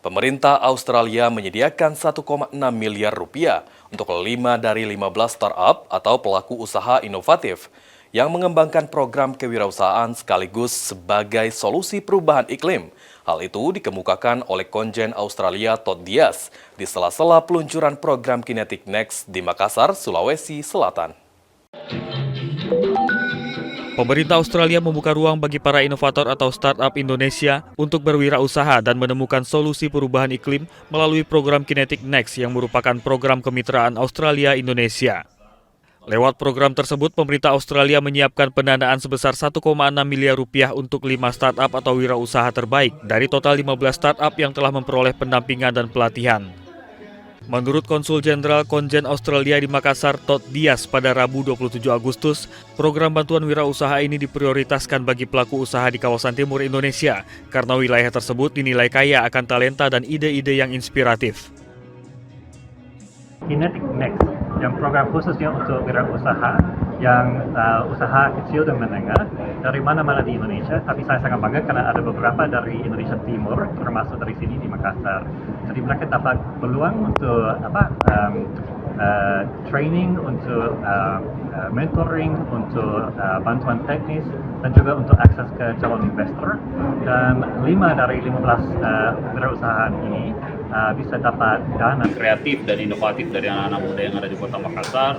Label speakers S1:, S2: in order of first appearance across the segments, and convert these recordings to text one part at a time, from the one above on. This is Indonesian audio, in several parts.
S1: Pemerintah Australia menyediakan 1,6 miliar rupiah untuk 5 dari 15 startup atau pelaku usaha inovatif yang mengembangkan program kewirausahaan sekaligus sebagai solusi perubahan iklim. Hal itu dikemukakan oleh Konjen Australia Todd Dias di sela-sela peluncuran program Kinetic Next di Makassar, Sulawesi Selatan.
S2: Pemerintah Australia membuka ruang bagi para inovator atau startup Indonesia untuk berwirausaha dan menemukan solusi perubahan iklim melalui program Kinetic Next yang merupakan program kemitraan Australia-Indonesia. Lewat program tersebut, pemerintah Australia menyiapkan pendanaan sebesar 1,6 miliar rupiah untuk 5 startup atau wirausaha terbaik dari total 15 startup yang telah memperoleh pendampingan dan pelatihan. Menurut Konsul Jenderal Konjen Australia di Makassar, Todd Dias, pada Rabu 27 Agustus, program bantuan wirausaha ini diprioritaskan bagi pelaku usaha di kawasan timur Indonesia karena wilayah tersebut dinilai kaya akan talenta dan ide-ide yang inspiratif.
S3: Kinetic Next, yang program khususnya untuk wirausaha yang usaha kecil dan menengah dari mana-mana di Indonesia, tapi saya sangat bangga karena ada beberapa dari Indonesia Timur, termasuk dari sini di Makassar. Jadi mereka dapat peluang untuk training, untuk mentoring, untuk bantuan teknis, dan juga untuk akses ke calon investor. Dan 5 dari 15 wirausahaan ini bisa dapat dana
S4: kreatif dan inovatif dari anak-anak muda yang ada di Kota Makassar,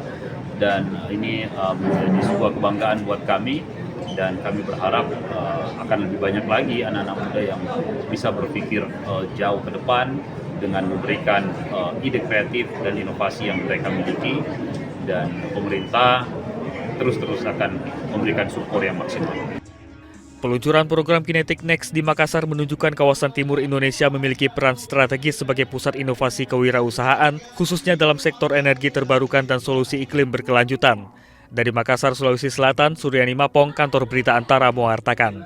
S4: dan ini menjadi sebuah kebanggaan buat kami, dan kami berharap akan lebih banyak lagi anak-anak muda yang bisa berpikir jauh ke depan dengan memberikan ide kreatif dan inovasi yang mereka miliki, dan pemerintah terus akan memberikan support yang maksimal.
S2: Peluncuran program Kinetic Next di Makassar menunjukkan kawasan timur Indonesia memiliki peran strategis sebagai pusat inovasi kewirausahaan, khususnya dalam sektor energi terbarukan dan solusi iklim berkelanjutan. Dari Makassar, Sulawesi Selatan, Suryani Mapong, Kantor Berita Antara mewartakan.